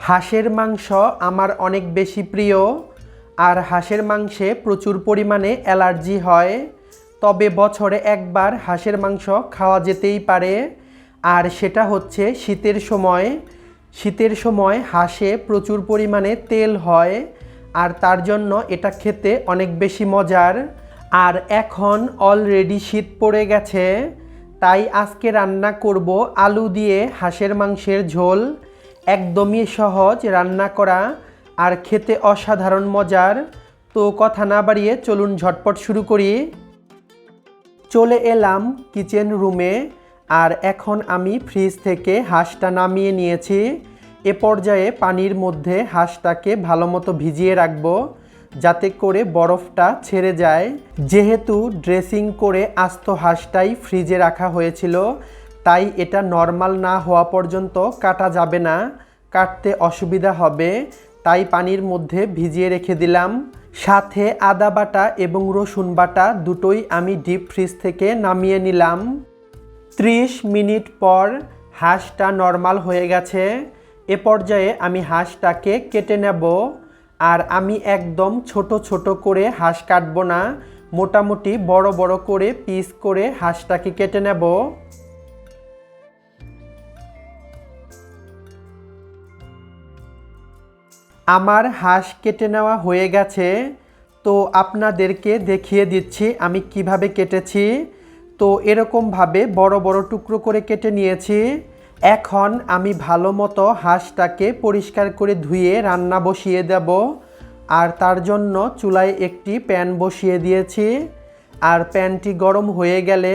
হাঁসের মাংস আমার অনেক বেশি প্রিয়। আর হাঁসের মাংসে প্রচুর পরিমাণে অ্যালার্জি হয়, তবে বছরে একবার হাঁসের মাংস খাওয়া যেতেই পারে। আর সেটা হচ্ছে শীতের সময়। শীতের সময় হাঁসে প্রচুর পরিমাণে তেল হয়, আর তার জন্য এটা খেতে অনেক বেশি মজার। আর এখন অলরেডি শীত পড়ে গেছে, তাই আজকে রান্না করব আলু দিয়ে হাঁসের মাংসের ঝোল। একদমই সহজ রান্না করা, আর খেতে অসাধারণ মজার। তো কথা না বাড়িয়ে চলুন ঝটপট শুরু করি। চলে এলাম কিচেন রুমে, আর এখন আমি ফ্রিজ থেকে হাঁসটা নামিয়ে নিয়েছি। এ পর্যায়ে পানির মধ্যে হাঁসটাকে ভালো মতো ভিজিয়ে রাখবো, যাতে করে বরফটা ছেড়ে যায়। যেহেতু ড্রেসিং করে আস্ত হাঁসটাই ফ্রিজে রাখা হয়েছিল, তাই এটা নর্মাল না হওয়া পর্যন্ত কাটা যাবে না, কাটতে অসুবিধা হবে। তাই পানির মধ্যে ভিজিয়ে রেখে দিলাম। সাথে আদা বাটা এবং রসুন বাটা দুটোই আমি ডিপ ফ্রিজ থেকে নামিয়ে নিলাম। 30 মিনিট পর হাঁসটা নর্মাল হয়ে গেছে। এ পর্যায়ে আমি হাঁসটাকে কেটে নেব। আর আমি একদম ছোট ছোট করে হাঁস কাটবো না, মোটামুটি বড় বড় করে পিস করে হাঁসটাকে কেটে নেব। আমার হাঁস কেটে নেওয়া হয়ে গেছে, তো আপনাদেরকে দেখিয়ে দিচ্ছি আমি কিভাবে কেটেছি। তো এরকমভাবে বড় বড় টুকরো করে কেটে নিয়েছি। এখন আমি ভালো মতো হাঁসটাকে পরিষ্কার করে ধুয়ে রান্না বসিয়ে দেব। আর তার জন্য চুলায় একটি প্যান বসিয়ে দিয়েছি। আর প্যানটি গরম হয়ে গেলে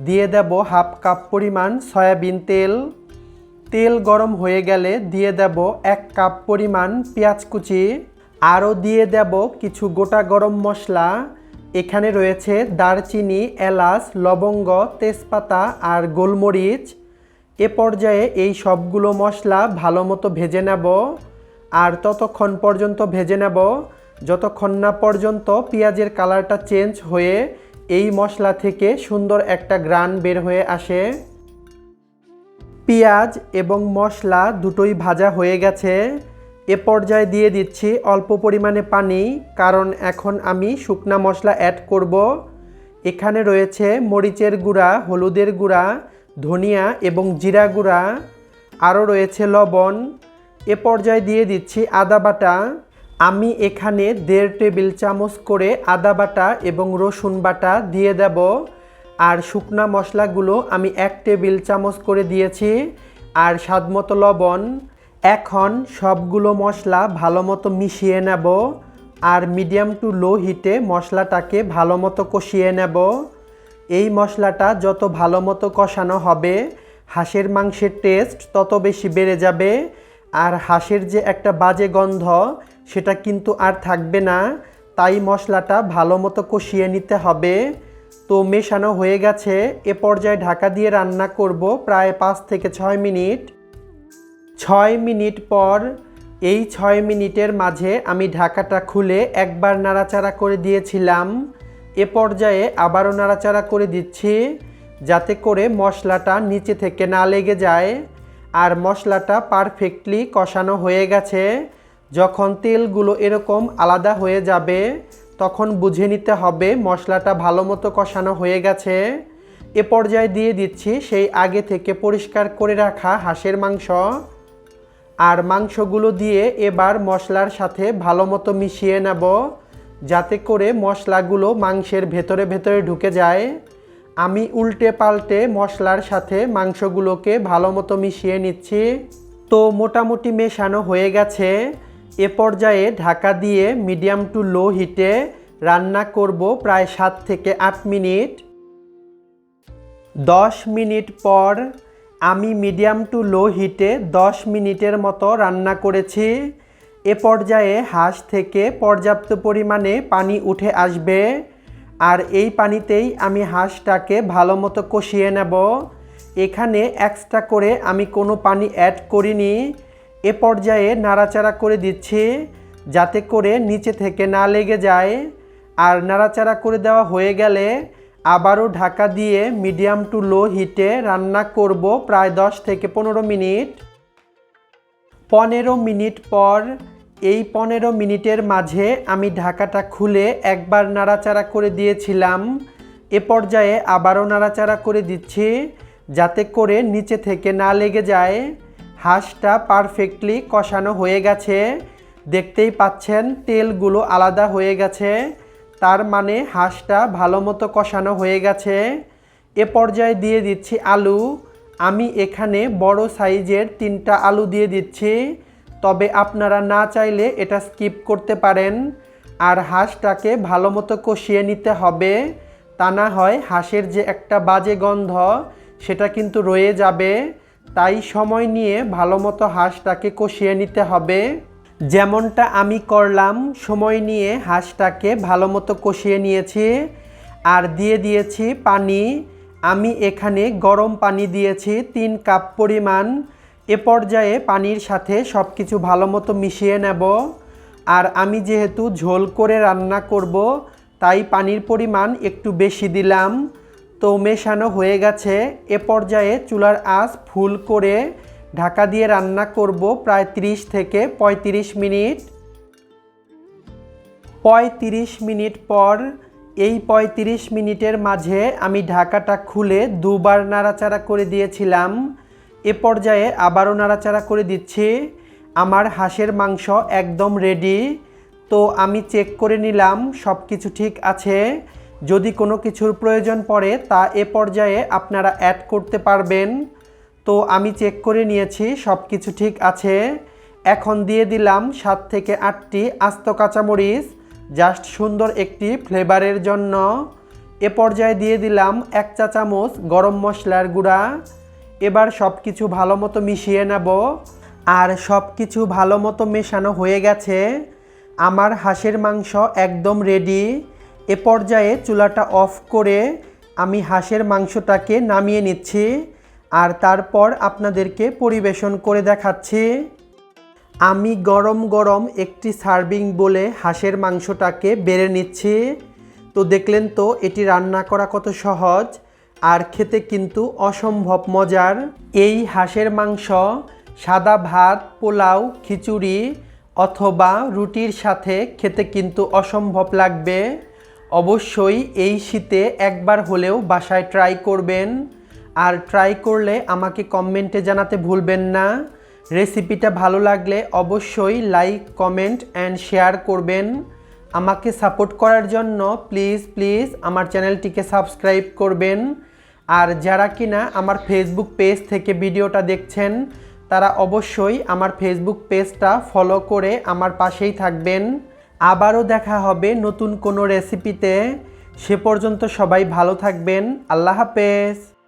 দিয়ে দেব হাফ কাপ পরিমাণ সয়াবিন তেল। তেল গরম হয়ে গেলে দিয়ে দেব 1 কাপ পরিমাণ পেঁয়াজ কুচি। আরও দিয়ে দেব কিছু গোটা গরম মশলা। এখানে রয়েছে দারচিনি, এলাচ, লবঙ্গ, তেজপাতা আর গোলমরিচ। এ পর্যায়ে এই সবগুলো মশলা ভালো মতো ভেজে নেব। আর ততক্ষণ পর্যন্ত ভেজে নেব যতক্ষণ না পর্যন্ত পেঁয়াজের কালারটা চেঞ্জ হয়ে এই মশলা থেকে সুন্দর একটা ঘ্রাণ বের হয়ে আসে। পেঁয়াজ এবং মশলা দুটোই ভাজা হয়ে গেছে। এ পর্যায়ে দিয়ে দিচ্ছি অল্প পরিমাণে পানি, কারণ এখন আমি শুকনা মশলা অ্যাড করব। এখানে রয়েছে মরিচের গুঁড়া, হলুদের গুঁড়া, ধনিয়া এবং জিরা গুঁড়া, আরও রয়েছে লবণ। এ পর্যায়ে দিয়ে দিচ্ছি আদা বাটা। আমি এখানে 1.5 টেবিল চামচ করে আদা বাটা এবং রসুন বাটা দিয়ে দেব। আর শুকনা মশলাগুলো আমি 1 টেবিল চামচ করে দিয়েছি, আর স্বাদমতো লবণ। এখন সবগুলো মশলা ভালো মতো মিশিয়ে নেব, আর মিডিয়াম টু লো হিটে মশলাটাকে ভালো মতো কষিয়ে নেব। এই মশলাটা যত ভালো মতো কষানো হবে, হাঁসের মাংসের টেস্ট তত বেশি বেড়ে যাবে। আর হাঁসের যে একটা বাজে গন্ধ, সেটা কিন্তু আর থাকবে না। তাই মশলাটা ভালো মতো কষিয়ে নিতে হবে। তো মেশানো হয়ে গেছে। এ পর্যায়ে ঢাকা দিয়ে রান্না করব প্রায় 5 থেকে 6 মিনিট। 6 মিনিট পর এই 6 মিনিটের মাঝে আমি ঢাকাটা খুলে একবার নাড়াচাড়া করে দিয়েছিলাম। এ পর্যায়ে আবারও নাড়াচাড়া করে দিচ্ছি, যাতে করে মশলাটা নিচে থেকে না লেগে যায়। আর মশলাটা পারফেক্টলি কষানো হয়ে গেছে। যখন তেলগুলো এরকম আলাদা হয়ে যাবে, তখন বুঝে নিতে হবে মশলাটা ভালো মতো কষানো হয়ে গেছে। এ পর্যায়ে দিয়ে দিচ্ছি সেই আগে থেকে পরিষ্কার করে রাখা হাঁসের মাংস। আর মাংসগুলো দিয়ে এবার মশলার সাথে ভালো মতো মিশিয়ে নেব, যাতে করে মশলাগুলো মাংসের ভেতরে ভেতরে ঢুকে যায়। আমি উল্টে পাল্টে মশলার সাথে মাংসগুলোকে ভালো মতো মিশিয়ে নিচ্ছি। তো মোটামুটি মেশানো হয়ে গেছে। এ পর্যায়ে ঢাকা দিয়ে মিডিয়াম টু লো হিটে রান্না করব প্রায় 7 থেকে 8 মিনিট। 10 মিনিট পর আমি মিডিয়াম টু লো হিটে 10 মিনিটের মতো রান্না করেছি। এ পর্যায়ে হাঁস থেকে পর্যাপ্ত পরিমাণে পানি উঠে আসবে, আর এই পানিতেই আমি হাঁসটাকে ভালো মতো কষিয়ে নেব। এখানে এক্সট্রা করে আমি কোনো পানি অ্যাড করিনি। এ পর্যায়ে নাড়াচাড়া করে দিচ্ছি, যাতে করে নিচে থেকে না লেগে যায়। আর নাড়াচাড়া করে দেওয়া হয়ে গেলে আবারও ঢাকা দিয়ে মিডিয়াম টু লো হিটে রান্না করব প্রায় 10 থেকে 15 মিনিট। 15 মিনিট পর এই 15 মিনিটের মাঝে আমি ঢাকাটা খুলে একবার নাড়াচাড়া করে দিয়েছিলাম। এ পর্যায়ে আবারও নাড়াচাড়া করে দিচ্ছি যাতে করে নিচে থেকে না লেগে যায়। হাঁসটা পারফেক্টলি কষানো হয়ে গেছে, দেখতেই পাচ্ছেন তেলগুলো আলাদা হয়ে গেছে, তার মানে হাঁসটা ভালো মতো কষানো হয়ে গেছে। এ পর্যায়ে দিয়ে দিচ্ছি আলু। আমি এখানে বড় সাইজের 3টা আলু দিয়ে দিচ্ছি, তবে আপনারা না চাইলে এটা স্কিপ করতে পারেন। আর হাঁসটাকে ভালো মতো কষিয়ে নিতে হবে, তা না হয় হাঁসের যে একটা বাজে গন্ধ সেটা কিন্তু রয়ে যাবে। তাই সময় নিয়ে ভালো মতো হাঁসটাকে কষিয়ে নিতে হবে, যেমনটা আমি করলাম। সময় নিয়ে হাঁসটাকে ভালো মতো কষিয়ে নিয়েছি আর দিয়ে দিয়েছি পানি। আমি এখানে গরম পানি দিয়েছি 3 কাপ পরিমাণ। এ পর্যায়ে পানির সাথে সব কিছু ভালো মতো মিশিয়ে নেব। আর আমি যেহেতু ঝোল করে রান্না করব, তাই পানির পরিমাণ একটু বেশি দিলাম। তো মেশানো হয়ে গেছে। এ পর্যায়ে চুলার আঁচ ফুল করে ঢাকা দিয়ে রান্না করব প্রায় 30 থেকে 35 মিনিট। 35 মিনিট পর এই 35 মিনিটের মাঝে আমি ঢাকাটা খুলে দুবার নাড়াচাড়া করে দিয়েছিলাম। এ পর্যায়ে আবারও নাড়াচাড়া করে দিচ্ছি। আমার হাঁসের মাংস একদম রেডি। তো আমি চেক করে নিলাম সব কিছু ঠিক আছে। যদি কোনো কিছুর প্রয়োজন পড়ে তা এ পর্যায়ে আপনারা অ্যাড করতে পারবেন। তো আমি চেক করে নিয়েছি সব কিছু ঠিক আছে। এখন দিয়ে দিলাম 7 থেকে 8টি আস্ত কাঁচামরিচ, জাস্ট সুন্দর একটি ফ্লেভারের জন্য। এ পর্যায়ে দিয়ে দিলাম 1 চা চামচ গরম মশলার গুঁড়া। এবার সব কিছু ভালো মতো মিশিয়ে নেব। আর সব কিছু ভালো মতো মেশানো হয়ে গেছে। আমার হাঁসের মাংস একদম রেডি। এ পর্যায়ে চুলাটা অফ করে আমি হাঁসের মাংসটাকে নামিয়ে নিচ্ছি আর তারপর আপনাদেরকে পরিবেশন করে দেখাচ্ছি। আমি গরম গরম একটি সার্ভিং বলে হাঁসের মাংসটাকে বেড়ে নিচ্ছি। তো দেখলেন তো এটি রান্না করা কত সহজ আর খেতে কিন্তু অসম্ভব মজার। এই হাঁসের মাংস সাদা ভাত, পোলাও, খিচুড়ি অথবা রুটির সাথে খেতে কিন্তু অসম্ভব লাগবে। অবশ্যই এই শীতে একবার হলেও বাসায় ট্রাই করবেন। আর ট্রাই করলে আমাকে কমেন্টে জানাতে ভুলবেন না। রেসিপিটা ভালো লাগলে অবশ্যই লাইক, কমেন্ট অ্যান্ড শেয়ার করবেন। আমাকে সাপোর্ট করার জন্য প্লিজ আমার চ্যানেলটিকে সাবস্ক্রাইব করবেন। আর যারা কিনা আমার ফেসবুক পেজ থেকে ভিডিওটা দেখছেন তারা অবশ্যই আমার ফেসবুক পেজটা ফলো করে আমার পাশেই থাকবেন। আবারও দেখা হবে নতুন কোনো রেসিপিতে। সে পর্যন্ত সবাই ভালো থাকবেন। আল্লাহ হাফেজ।